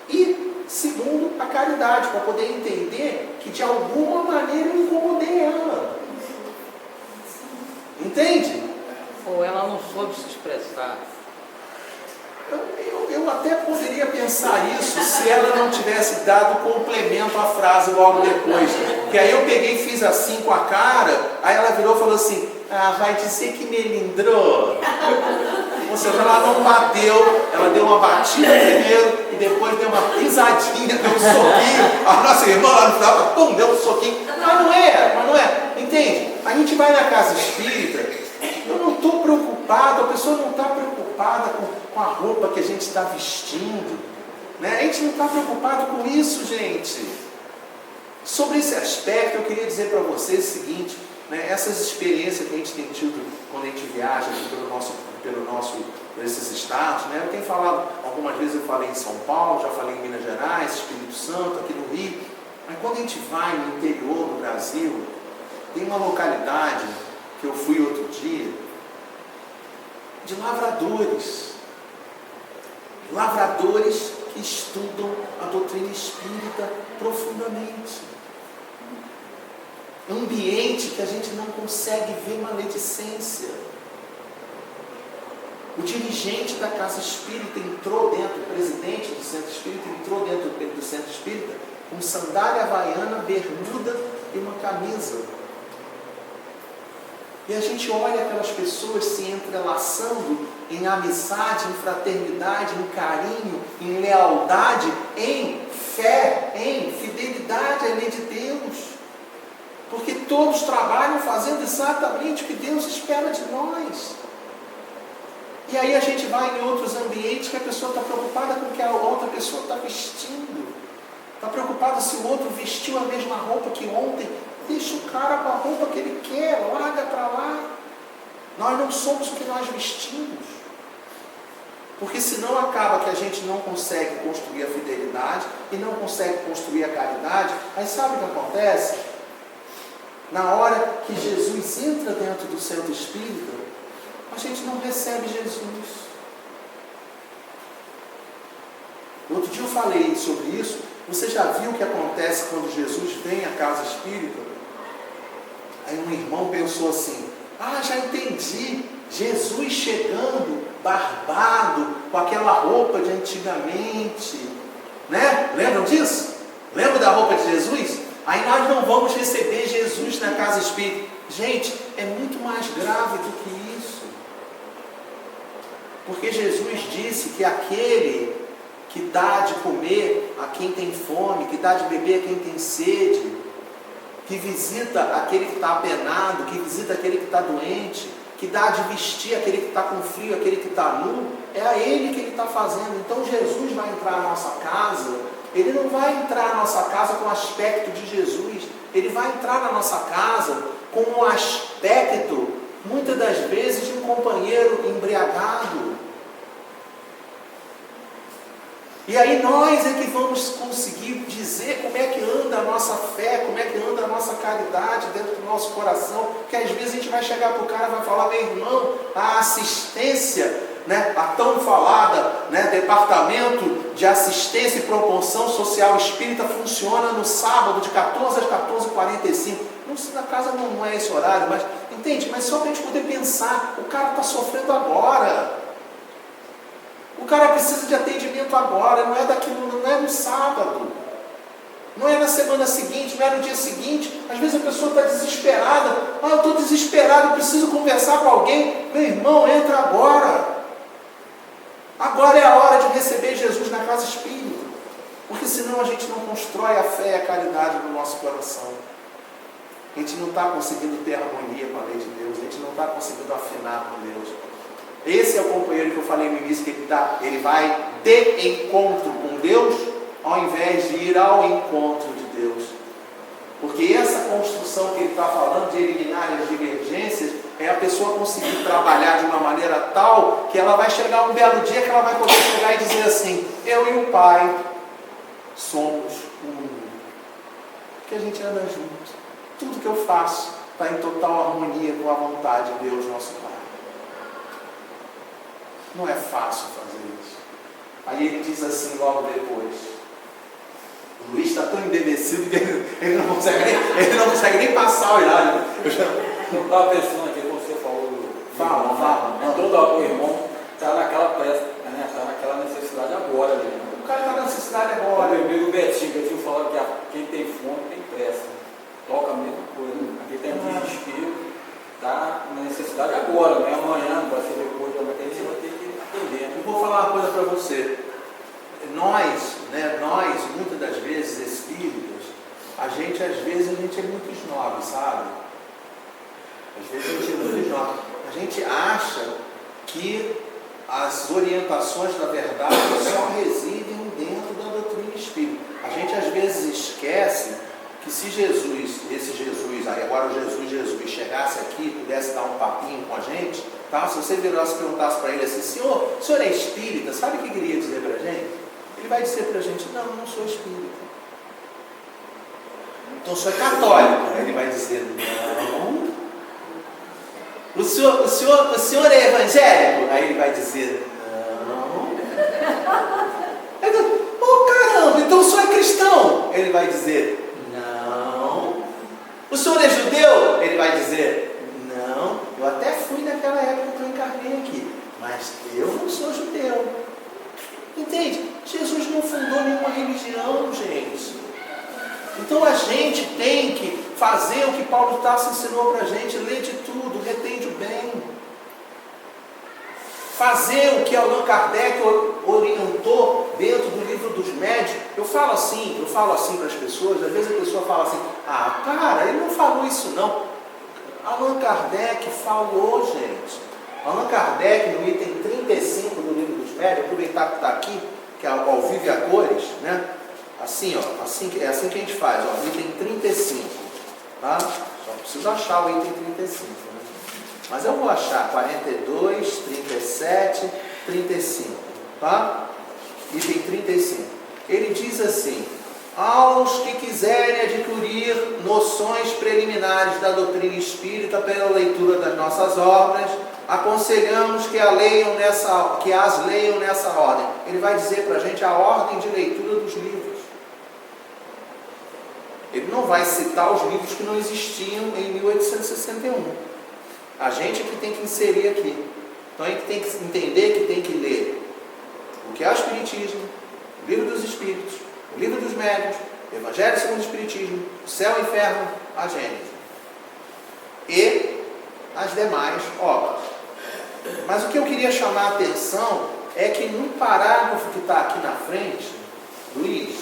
e segundo, a caridade, para poder entender que de alguma maneira eu incomodei ela. Entende? Ou ela não soube se expressar. Eu até poderia pensar isso se ela não tivesse dado complemento à frase logo depois. Que aí eu peguei e fiz assim com a cara, aí ela virou e falou assim, ah, vai dizer que melindrou. Ou seja, ela não bateu, ela deu uma batida primeiro e depois deu uma pisadinha, deu um soquinho. A nossa irmã lá no final, pum, deu um soquinho. Mas não é. Entende? A gente vai na casa espírita, eu não estou preocupado, a pessoa não está preocupada com a roupa que a gente está vestindo. Né? A gente não está preocupado com isso, gente. Sobre esse aspecto, eu queria dizer para vocês o seguinte, né? Essas experiências que a gente tem tido quando a gente viaja por esses estados, né? Eu tenho falado, algumas vezes eu falei em São Paulo, já falei em Minas Gerais, Espírito Santo, aqui no Rio, mas quando a gente vai no interior do Brasil, tem uma localidade que eu fui outro dia, de lavradores que estudam a doutrina espírita profundamente. Ambiente que a gente não consegue ver maledicência. O dirigente da casa espírita entrou dentro, o presidente do centro espírita entrou dentro do centro espírita com sandália havaiana, bermuda e uma camisa. E a gente olha aquelas pessoas se entrelaçando em amizade, em fraternidade, em carinho, em lealdade, em fé, em fidelidade à lei de Deus. Porque todos trabalham fazendo exatamente o que Deus espera de nós. E aí a gente vai em outros ambientes que a pessoa está preocupada com o que a outra pessoa está vestindo. Está preocupada se o outro vestiu a mesma roupa que ontem. Deixa o cara com a roupa que ele quer, larga para lá. Nós não somos o que nós vestimos. Porque senão acaba que a gente não consegue construir a fidelidade e não consegue construir a caridade. Aí sabe o que acontece? Na hora que Jesus entra dentro do centro espírita, a gente não recebe Jesus. Outro dia eu falei sobre isso. Você já viu o que acontece quando Jesus vem à casa espírita? Aí um irmão pensou assim: já entendi. Jesus chegando, barbado, com aquela roupa de antigamente. Né? Lembram disso? Lembram da roupa de Jesus? Aí nós não vamos receber Jesus na casa espírita. Gente, é muito mais grave do que isso. Porque Jesus disse que aquele que dá de comer a quem tem fome, que dá de beber a quem tem sede, que visita aquele que está apenado, que visita aquele que está doente, que dá de vestir aquele que está com frio, aquele que está nu, é a ele que ele está fazendo. Então Jesus vai entrar na nossa casa, ele não vai entrar na nossa casa com o aspecto de Jesus, ele vai entrar na nossa casa com o aspecto, muitas das vezes, de um companheiro embriagado. E aí nós é que vamos conseguir dizer como é que anda a nossa fé, como é que anda a nossa caridade dentro do nosso coração, que às vezes a gente vai chegar para o cara e vai falar: meu irmão, a assistência, né, a tão falada, né, departamento de assistência e promoção social espírita funciona no sábado de 14 às 14h45. Na casa não é esse horário, mas entende? Mas só para a gente poder pensar, o cara está sofrendo agora. O cara precisa de atendimento agora, não é no sábado, não é na semana seguinte, não é no dia seguinte. Às vezes a pessoa está desesperada: eu estou desesperado, eu preciso conversar com alguém. Meu irmão, entra agora. Agora é a hora de receber Jesus na casa espírita, porque senão a gente não constrói a fé e a caridade no nosso coração. A gente não está conseguindo ter harmonia com a lei de Deus, a gente não está conseguindo afinar com Deus. Esse é o companheiro que eu falei no início, que ele vai de encontro com Deus, ao invés de ir ao encontro de Deus. Porque essa construção que ele está falando, de eliminar as divergências, é a pessoa conseguir trabalhar de uma maneira tal, que ela vai chegar um belo dia que ela vai poder chegar e dizer assim: eu e o Pai somos um. Porque a gente anda junto. Tudo que eu faço está em total harmonia com a vontade de Deus, nosso Pai. Não é fácil fazer isso. Aí ele diz assim logo depois: o Luiz está tão embevecido que ele não consegue nem passar o horário. Eu estava pensando aqui, quando você falou Fala. Todo o irmão está naquela pressa, né? Está naquela necessidade agora. Né? O cara está na necessidade Eu agora. lembrei do Betinho falou que quem tem fome tem pressa. Toca a mesma coisa. Aqui tem desespero, está na necessidade agora, não é amanhã, não vai ser depois, mas a gente vai ter que falar uma coisa para você. Nós, muitas das vezes, espíritas, às vezes a gente é muito snob, sabe? Às vezes a gente é muito snob. A gente acha que as orientações da verdade só residem dentro da doutrina espírita. A gente às vezes esquece que se esse Jesus, aí agora o Jesus chegasse aqui e pudesse dar um papinho com a gente, tá? Se você virasse e perguntasse para ele assim, o senhor é espírita, sabe o que ele iria dizer para a gente? Ele vai dizer para a gente, não sou espírita. Então o senhor é católico. Aí ele vai dizer, não. O senhor é evangélico? Aí ele vai dizer, não. Aí eu, caramba, então o senhor é cristão? Ele vai dizer, não. O senhor é judeu? Ele vai dizer, não. Eu até fui naquela época que eu encarnei aqui, mas eu não sou judeu. Entende? Jesus não fundou nenhuma religião, gente. Então a gente tem que fazer o que Paulo Tarso ensinou para a gente, ler de tudo, retende o bem. Fazer o que Allan Kardec orientou dentro do livro dos médiuns. Eu falo assim para as pessoas, às vezes a pessoa fala assim, cara, ele não falou isso não. Allan Kardec falou, gente. Allan Kardec, no item 35 do livro dos médiuns, aproveitar que está aqui, que é ao vivo e a cores, né? Assim, ó, é assim que a gente faz, ó, item 35, tá? Só preciso achar o item 35, né? Mas eu vou achar 42, 37, 35, tá? Item 35. Ele diz assim, aos que quiserem adquirir noções preliminares da doutrina espírita pela leitura das nossas obras, aconselhamos que as leiam nessa ordem. Ele vai dizer para a gente a ordem de leitura dos livros. Ele não vai citar os livros que não existiam em 1861. A gente que tem que inserir aqui. Então a gente tem que entender que tem que ler o que é o Espiritismo, o Livro dos Espíritos, o Livro dos Médiuns, o Evangelho segundo o Espiritismo, o Céu e o Inferno, a Gênese. E as demais obras. Mas o que eu queria chamar a atenção é que no parágrafo que está aqui na frente, Luiz,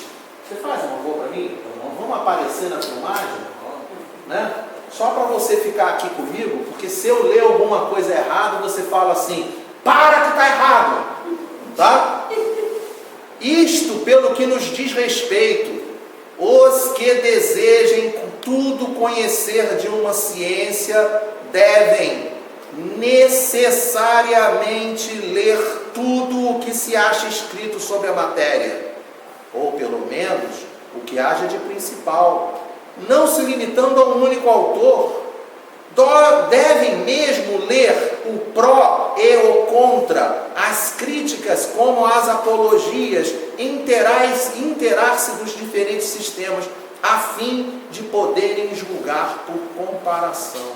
você faz um favor para mim? Vamos aparecer na filmagem, né? Só para você ficar aqui comigo, porque se eu ler alguma coisa errada, você fala assim, para que está errado, tá? Isto pelo que nos diz respeito, os que desejem tudo conhecer de uma ciência, devem necessariamente ler tudo o que se acha escrito sobre a matéria, ou pelo menos o que haja de principal, não se limitando a um único autor. Devem mesmo ler o pró e o contra, as críticas como as apologias, interar-se dos diferentes sistemas, a fim de poderem julgar por comparação.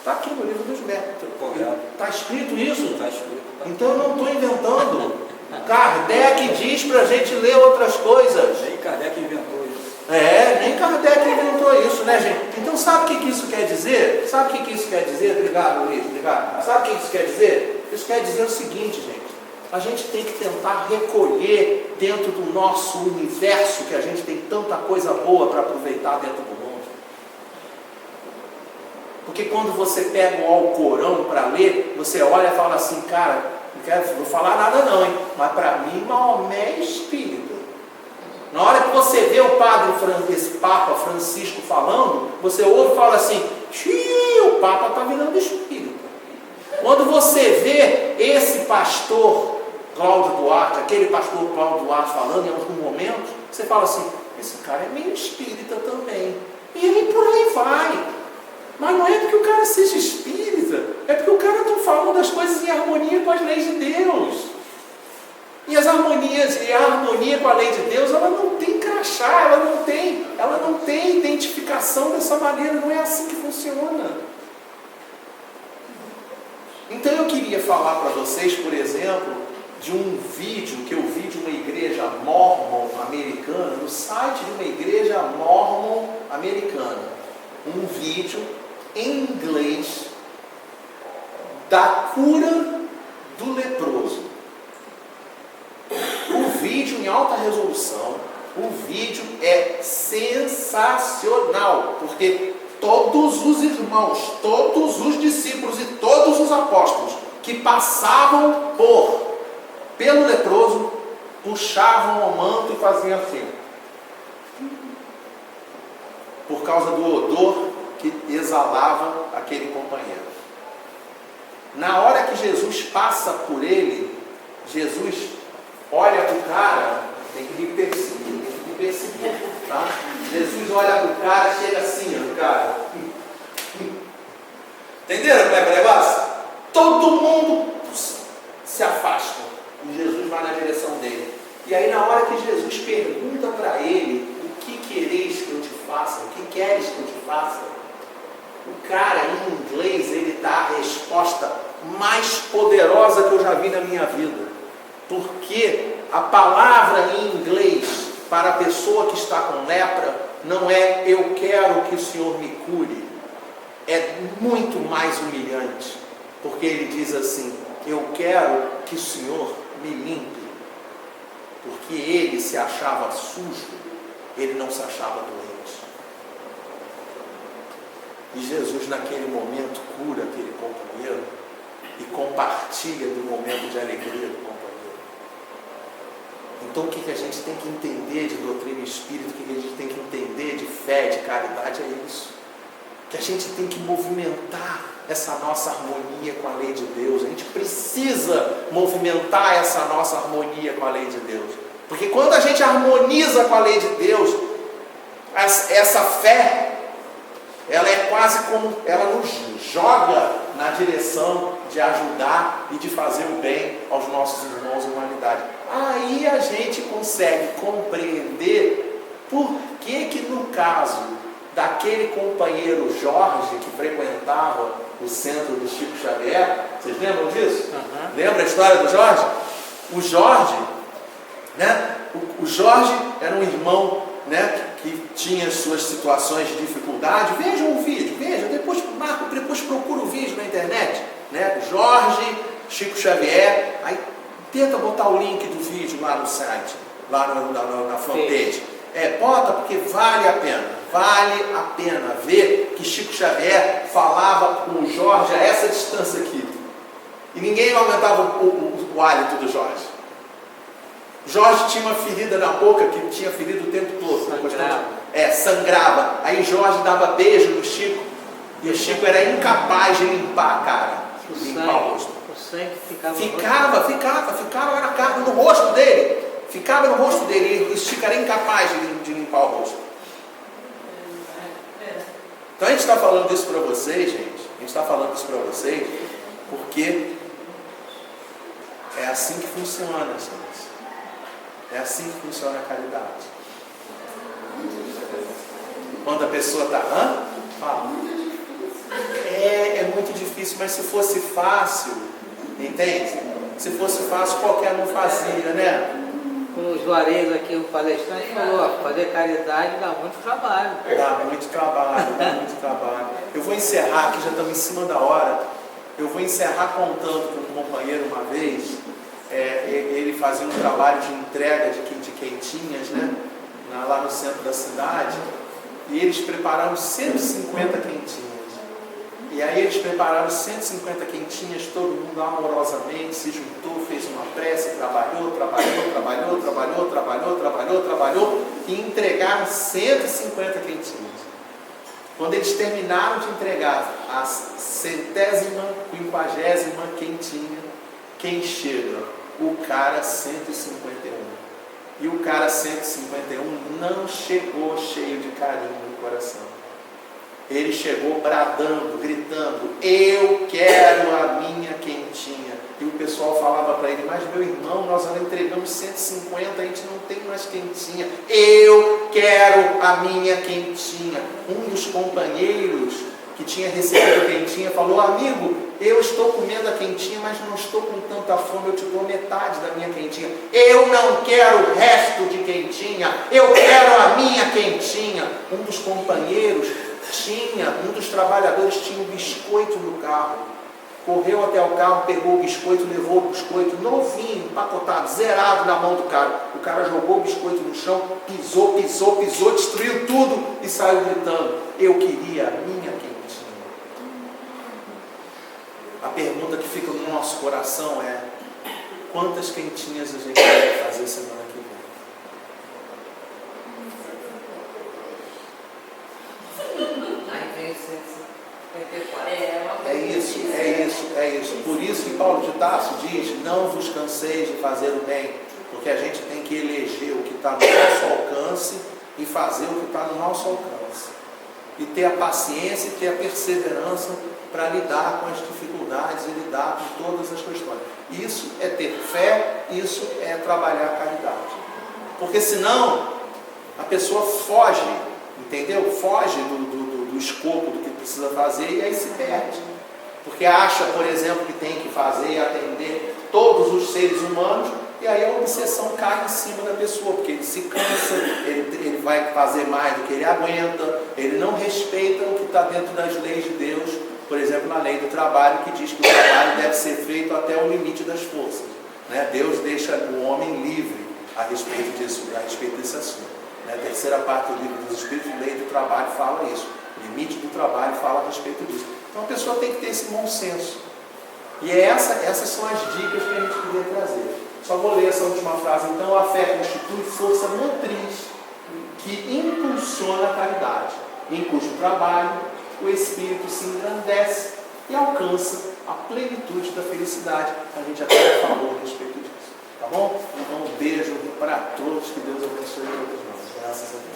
Está aqui no livro dos métodos. Está escrito isso? Está escrito. Então eu não estou inventando. Kardec diz para a gente ler outras coisas. Nem Kardec inventou isso. Nem Kardec inventou isso, né, gente? Então sabe o que isso quer dizer? Sabe o que isso quer dizer? Obrigado, Luiz, obrigado. Sabe o que isso quer dizer? Isso quer dizer o seguinte, gente. A gente tem que tentar recolher dentro do nosso universo, que a gente tem tanta coisa boa para aproveitar dentro do mundo. Porque quando você pega o Alcorão para ler, você olha e fala assim, cara, não vou falar nada não, hein? Mas para mim Maomé é espírita. Na hora que você vê o padre, esse Papa Francisco falando, você ouve e fala assim, o Papa está virando espírita. Quando você vê esse pastor Cláudio Duarte, aquele pastor Cláudio Duarte falando em algum momento, você fala assim, esse cara é meio espírita também. E ele por aí vai. Mas não é porque o cara seja espírita, é porque o cara está falando das coisas em harmonia com as leis de Deus. E a harmonia com a lei de Deus, ela não tem crachá, ela não tem identificação dessa maneira, não é assim que funciona. Então eu queria falar para vocês, por exemplo, de um vídeo que eu vi de uma igreja mormon americana, no site de uma igreja mormon americana. Um vídeo em inglês da cura do leproso. alta resolução. O vídeo é sensacional, porque todos os irmãos, todos os discípulos e todos os apóstolos que passavam pelo leproso, puxavam o manto e faziam assim, por causa do odor que exalava aquele companheiro. Na hora que Jesus passa por ele, Jesus olha para o cara, tem que me perseguir, tá? Jesus olha para o cara, chega assim, ó, cara. Entenderam como é que é o negócio? Todo mundo se afasta e Jesus vai na direção dele. E aí, na hora que Jesus pergunta para ele: o que quereis que eu te faça? O que queres que eu te faça? O cara, em inglês, ele dá a resposta mais poderosa que eu já vi na minha vida. Porque a palavra em inglês para a pessoa que está com lepra não é eu quero que o Senhor me cure. É muito mais humilhante. Porque ele diz assim: eu quero que o Senhor me limpe. Porque ele se achava sujo, ele não se achava doente. E Jesus naquele momento cura aquele companheiro e compartilha do momento de alegria do companheiro. Então o que a gente tem que entender de doutrina espírita, o que a gente tem que entender de fé, de caridade, é isso. Que a gente tem que movimentar essa nossa harmonia com a lei de Deus. A gente precisa movimentar essa nossa harmonia com a lei de Deus. Porque quando a gente harmoniza com a lei de Deus, essa fé, ela é quase como, ela nos joga na direção de ajudar e de fazer o bem aos nossos irmãos em humanidade. Aí a gente consegue compreender por que no caso daquele companheiro Jorge que frequentava o centro do Chico Xavier, vocês lembram disso? Uhum. Lembra a história do Jorge? O Jorge, né? O Jorge era um irmão, né, que tinha suas situações de dificuldade. Vejam o vídeo, vejam, depois procura o vídeo na internet, né? Jorge, Chico Xavier, aí tenta botar o link do vídeo lá no site, lá na fanpage. Bota, porque vale a pena ver que Chico Xavier falava com o Jorge a essa distância aqui, e ninguém aumentava o hálito do Jorge. Jorge tinha uma ferida na boca que tinha ferido o tempo todo. Sangrava. Aí Jorge dava beijo no Chico e o Chico era incapaz de limpar a cara, limpar o rosto. O sangue ficava na cara, no rosto dele. Ficava no rosto dele e o Chico era incapaz de limpar o rosto. Então a gente está falando isso para vocês, gente. A gente está falando isso para vocês porque é assim que funciona, gente. É assim que funciona a caridade. Quando a pessoa está... Fala. É muito difícil, mas se fosse fácil, entende? Se fosse fácil, qualquer um fazia, né? Como o Juarez aqui, o palestrante, falou, fazer caridade dá muito trabalho. Dá muito trabalho. Eu vou encerrar, aqui já estamos em cima da hora. Eu vou encerrar contando com um companheiro uma vez. Ele fazia um trabalho de entrega de quentinhas, né? Lá no centro da cidade. E eles prepararam 150 quentinhas. E aí eles prepararam 150 quentinhas, todo mundo amorosamente se juntou, fez uma prece, trabalhou, e entregaram 150 quentinhas. Quando eles terminaram de entregar a 150ª quentinha, quem chega? O cara 151. E o cara 151 não chegou cheio de carinho no coração. Ele chegou bradando, gritando, eu quero a minha quentinha. E o pessoal falava para ele, mas meu irmão, nós entregamos 150, a gente não tem mais quentinha. Eu quero a minha quentinha. Um dos companheiros que tinha recebido a quentinha falou, amigo, eu estou comendo a quentinha, mas não estou com tanta fome, eu te dou metade da minha quentinha. Eu não quero o resto de quentinha, eu quero a minha quentinha. Um dos trabalhadores tinha um biscoito no carro. correu até o carro, pegou o biscoito, levou o biscoito novinho, empacotado, zerado na mão do cara. O cara jogou o biscoito no chão, pisou, destruiu tudo e saiu gritando: eu queria a minha quentinha. A pergunta que fica no nosso coração é: quantas quentinhas a gente vai fazer semana que vem? Aí vem o 154. É isso. Por isso que Paulo de Tarso diz: não vos canseis de fazer o bem, porque a gente tem que eleger o que está no nosso alcance e fazer o que está no nosso alcance. E ter a paciência e ter a perseverança para lidar com as dificuldades e lidar com todas as questões. Isso é ter fé, isso é trabalhar a caridade. Porque senão a pessoa foge, entendeu? Foge do escopo do que precisa fazer e aí se perde. Porque acha, por exemplo, que tem que fazer e atender todos os seres humanos, e aí a obsessão cai em cima da pessoa, porque ele se cansa, ele vai fazer mais do que ele aguenta, ele não respeita o que está dentro das leis de Deus, por exemplo, na lei do trabalho, que diz que o trabalho deve ser feito até o limite das forças. Né? Deus deixa o homem livre a respeito disso, a respeito desse assunto. Né? A terceira parte do livro dos Espíritos, lei do trabalho, fala isso. O limite do trabalho fala a respeito disso. Então a pessoa tem que ter esse bom senso. E essas são as dicas que a gente queria trazer. Só vou ler essa última frase. Então, a fé constitui força motriz que impulsiona a caridade, em cujo trabalho o espírito se engrandece e alcança a plenitude da felicidade. A gente até falou a respeito disso. Tá bom? Então, um beijo para todos. Que Deus abençoe todos nós. Graças a Deus.